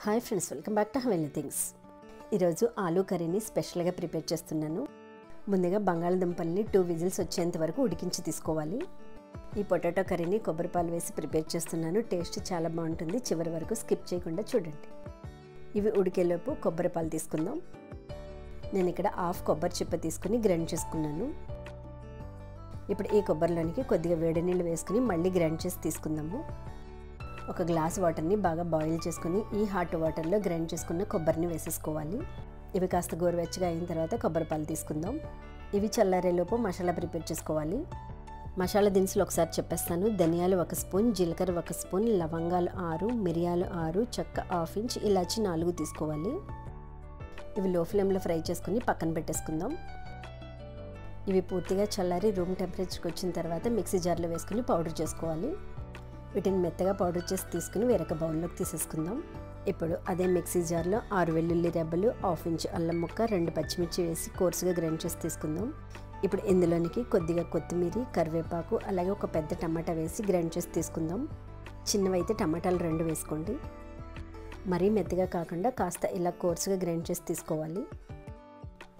Hi friends, welcome back to heavenly things. ఈరోజు ఆలూ కర్రీని స్పెషల్గా ప్రిపేర్ చేస్తున్నాను. ముందుగా బంగాళదుంపల్ని 2 విజిల్స్ వచ్చేంత వరకు ఉడికించి తీసుకోవాలి. ఈ పొటాటో కర్రీని కొబ్బరి పాలు వేసి ప్రిపేర్ చేస్తున్నాను. టేస్ట్ చాలా బాగుంటుంది. చివరి వరకు స్కిప్ చేయకుండా చూడండి. ఇవి ఉడికేలోపు కొబ్బరి పాలు తీసుకుందాం. నేను ఇక్కడ హాఫ్ కొబ్బరి చిప్ప తీసుకుని గ్రైండ్ చేసుకున్నాను. ఇప్పుడు ఈ కొబ్బరిలోనికి కొద్దిగా వేడి నీళ్ళు వేసుకుని మళ్ళీ గ్రైండ్ చేసి తీసుకుందాము. ఒక గ్లాస్ వాటర్ని బాగా బాయిల్ చేసుకుని ఈ హాట్ వాటర్లో గ్రైండ్ చేసుకున్న కొబ్బరిని వేసేసుకోవాలి. ఇవి కాస్త గోరువెచ్చగా అయిన తర్వాత కొబ్బరి పాలు తీసుకుందాం. ఇవి చల్లారేలోపు మసాలా ప్రిపేర్ చేసుకోవాలి. మసాలా దినుసులు ఒకసారి చెప్పేస్తాను. ధనియాలు 1 స్పూన్, జీలకర్ర 1 స్పూన్, లవంగాలు 6, మిరియాలు 6, చెక్క 1/2 ఇంచ్, ఇలాచి 4 తీసుకోవాలి. ఇవి లో ఫ్లేమ్లో ఫ్రై చేసుకుని పక్కన పెట్టేసుకుందాం. ఇవి పూర్తిగా చల్లారి రూమ్ టెంపరేచర్కి వచ్చిన తర్వాత మిక్సీ జార్లో వేసుకుని పౌడర్ చేసుకోవాలి. వీటిని మెత్తగా పౌడర్ చేసి తీసుకుని వేరొక బౌల్లోకి తీసేసుకుందాం. ఇప్పుడు అదే మిక్సీ జార్లో 6 వెల్లుల్లి రెబ్బలు, 1/2 ఇంచ్ అల్లం ముక్క, 2 పచ్చిమిర్చి వేసి కోర్సుగా గ్రైండ్ చేసి తీసుకుందాం. ఇప్పుడు ఇందులోనికి కొద్దిగా కొత్తిమీర, కరివేపాకు, అలాగే ఒక పెద్ద టమాటా వేసి గ్రైండ్ చేసి తీసుకుందాం. చిన్నవైతే టమాటాలు 2 వేసుకోండి. మరీ మెత్తగా కాకుండా కాస్త ఇలా కోర్సుగా గ్రైండ్ చేసి తీసుకోవాలి.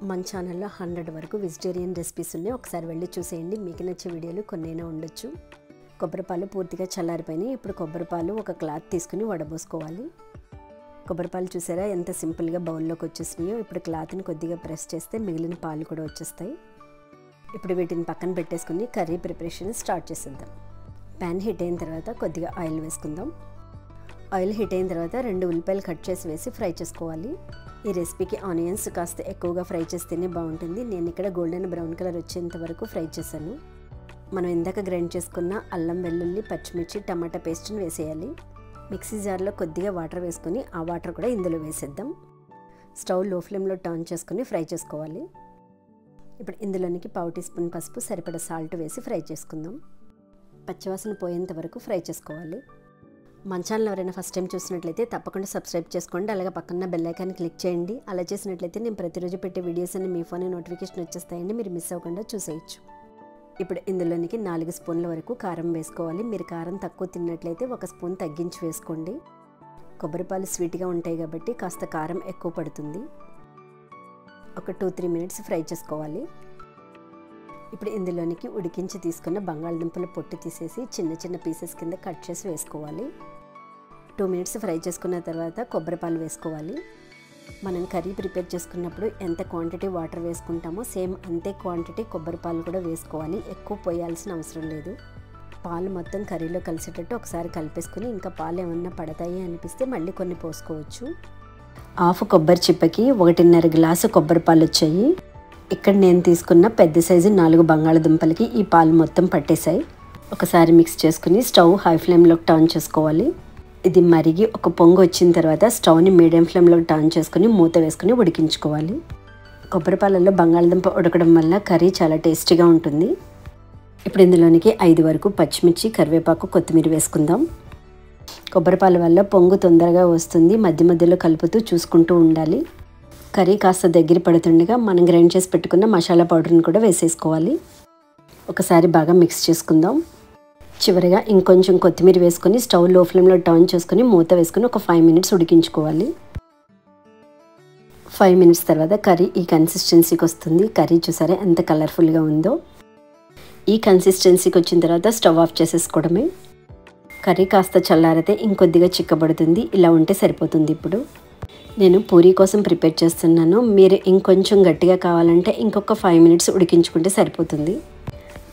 మన ఛానల్లో 100 వరకు వెజిటేరియన్ రెసిపీస్ ఉన్నాయి. ఒకసారి వెళ్ళి చూసేయండి. మీకు నచ్చే వీడియోలు కొన్నైనా ఉండొచ్చు. కొబ్బరిపాలు పూర్తిగా చల్లారిపోయినాయి. ఇప్పుడు కొబ్బరిపాలు ఒక క్లాత్ తీసుకుని వడబోసుకోవాలి. కొబ్బరిపాలు చూసారా ఎంత సింపుల్గా బౌల్లోకి వచ్చేసినాయో. ఇప్పుడు క్లాత్ని కొద్దిగా ప్రెస్ చేస్తే మిగిలిన పాలు కూడా వచ్చేస్తాయి. ఇప్పుడు వీటిని పక్కన పెట్టేసుకుని కర్రీ ప్రిపరేషన్ స్టార్ట్ చేసేద్దాం. ప్యాన్ హీట్ అయిన తర్వాత కొద్దిగా ఆయిల్ వేసుకుందాం. ఆయిల్ హీట్ అయిన తర్వాత 2 ఉల్లిపాయలు కట్ చేసి వేసి ఫ్రై చేసుకోవాలి. ఈ రెసిపీకి ఆనియన్స్ కాస్త ఎక్కువగా ఫ్రై చేస్తేనే బాగుంటుంది. నేను ఇక్కడ గోల్డెన్ బ్రౌన్ కలర్ వచ్చేంత వరకు ఫ్రై చేశాను. మనం ఇందాక గ్రైండ్ చేసుకున్న అల్లం, వెల్లుల్లి, పచ్చిమిర్చి, టమాటా పేస్ట్ని వేసేయాలి. మిక్సీ జార్లో కొద్దిగా వాటర్ వేసుకొని ఆ వాటర్ కూడా ఇందులో వేసేద్దాం. స్టవ్ లో ఫ్లేమ్లో టర్న్ చేసుకుని ఫ్రై చేసుకోవాలి. ఇప్పుడు ఇందులోనికి 1/2 టీ స్పూన్ పసుపు, సరిపడా సాల్ట్ వేసి ఫ్రై చేసుకుందాం. పచ్చివాసన పోయేంత వరకు ఫ్రై చేసుకోవాలి. మన ఛానల్ ఎవరైనా ఫస్ట్ టైం చూసినట్లయితే తప్పకుండా సబ్స్క్రైబ్ చేసుకోండి. అలాగే పక్కన బెల్ ఐకాన్ క్లిక్ చేయండి. అలా చేసినట్లయితే నేను ప్రతిరోజు పెట్టే వీడియోస్ అన్ని మీ ఫోన్ నోటిఫికేషన్ వచ్చేస్తాయండి. మీరు మిస్ అవ్వకుండా చూసేయచ్చు. ఇప్పుడు ఇందులోనికి 4 స్పూన్ల వరకు కారం వేసుకోవాలి. మీరు కారం తక్కువ తిన్నట్లయితే 1 స్పూన్ తగ్గించి వేసుకోండి. కొబ్బరిపాలు స్వీట్గా ఉంటాయి కాబట్టి కాస్త కారం ఎక్కువ పడుతుంది. ఒక 2-3 మినిట్స్ ఫ్రై చేసుకోవాలి. ఇప్పుడు ఇందులోనికి ఉడికించి తీసుకున్న బంగాళదుంపల పొట్టు తీసేసి చిన్న చిన్న పీసెస్ కింద కట్ చేసి వేసుకోవాలి. 2 మినిట్స్ ఫ్రై చేసుకున్న తర్వాత కొబ్బరిపాలు వేసుకోవాలి. మనం కర్రీ ప్రిపేర్ చేసుకున్నప్పుడు ఎంత క్వాంటిటీ వాటర్ వేసుకుంటామో సేమ్ అంతే క్వాంటిటీ కొబ్బరి పాలు కూడా వేసుకోవాలి. ఎక్కువ పోయాల్సిన అవసరం లేదు. పాలు మొత్తం కర్రీలో కలిసేటట్టు ఒకసారి కలిపేసుకుని ఇంకా పాలు ఏమన్నా పడతాయి అనిపిస్తే మళ్ళీ కొన్ని పోసుకోవచ్చు. హాఫ్ కొబ్బరి చిప్పకి 1.5 గ్లాసు కొబ్బరి పాలు వచ్చాయి. ఇక్కడ నేను తీసుకున్న పెద్ద సైజు 4 బంగాళదుంపలకి ఈ పాలు మొత్తం పట్టేశాయి. ఒకసారి మిక్స్ చేసుకుని స్టవ్ హై ఫ్లేమ్లోకి టర్న్ చేసుకోవాలి. ఇది మరిగి ఒక పొంగు వచ్చిన తర్వాత స్టవ్ని మీడియం ఫ్లేమ్లో టర్న్ చేసుకుని మూత వేసుకుని ఉడికించుకోవాలి. కొబ్బరిపాలలో బంగాళదుంప ఉడకడం వల్ల కర్రీ చాలా టేస్టీగా ఉంటుంది. ఇప్పుడు ఇందులోనికి 5 వరకు పచ్చిమిర్చి, కరివేపాకు, కొత్తిమీర వేసుకుందాం. కొబ్బరిపాల వల్ల పొంగు తొందరగా వస్తుంది. మధ్య మధ్యలో కలుపుతూ చూసుకుంటూ ఉండాలి. కర్రీ కాస్త దగ్గర పడుతుండగా మనం గ్రైండ్ చేసి పెట్టుకున్న మసాలా పౌడర్ని కూడా వేసేసుకోవాలి. ఒకసారి బాగా మిక్స్ చేసుకుందాం. చివరిగా ఇంకొంచెం కొత్తిమీర వేసుకొని స్టవ్ లో ఫ్లేమ్లో టర్న్ చేసుకుని మూత వేసుకుని ఒక 5 మినిట్స్ ఉడికించుకోవాలి. 5 మినిట్స్ తర్వాత కర్రీ ఈ కన్సిస్టెన్సీకి వస్తుంది. కర్రీ చూసారా ఎంత కలర్ఫుల్గా ఉందో. ఈ కన్సిస్టెన్సీకి వచ్చిన తర్వాత స్టవ్ ఆఫ్ చేసేసుకోవడమే. కర్రీ కాస్త చల్లారితే ఇంకొద్దిగా చిక్కబడుతుంది. ఇలా ఉంటే సరిపోతుంది. ఇప్పుడు నేను పూరీ కోసం ప్రిపేర్ చేస్తున్నాను. మీరు ఇంకొంచెం గట్టిగా కావాలంటే ఇంకొక 5 మినిట్స్ ఉడికించుకుంటే సరిపోతుంది.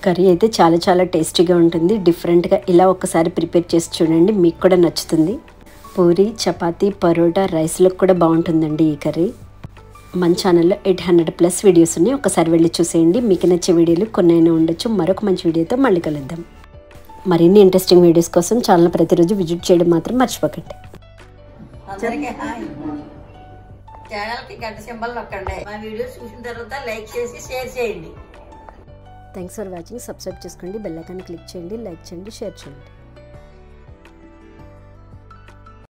కర్రీ అయితే చాలా చాలా టేస్టీగా ఉంటుంది. డిఫరెంట్గా ఇలా ఒక్కసారి ప్రిపేర్ చేసి చూడండి, మీకు కూడా నచ్చుతుంది. పూరీ, చపాతీ, పరోటా, రైస్లకు కూడా బాగుంటుందండి ఈ కర్రీ. మన ఛానల్లో 800+ వీడియోస్ ఉన్నాయి. ఒకసారి వెళ్ళి చూసేయండి. మీకు నచ్చే వీడియోలు కొన్నైనా ఉండొచ్చు. మరొక మంచి వీడియోతో మళ్ళీ కలుద్దాం. మరిన్ని ఇంట్రెస్టింగ్ వీడియోస్ కోసం ఛానల్ ప్రతిరోజు విజిట్ చేయడం మాత్రం మర్చిపోకండి. ఛానల్కి గంట సింబల్ నొక్కండి. మా వీడియోస్ చూసిన తర్వాత లైక్ చేసి షేర్ చేయండి. Thanks for watching. సబ్స్క్రైబ్ చేసుకోండి, బెల్ ఐకాన్ క్లిక్ చేయండి, లైక్ చేయండి, షేర్ చేయండి.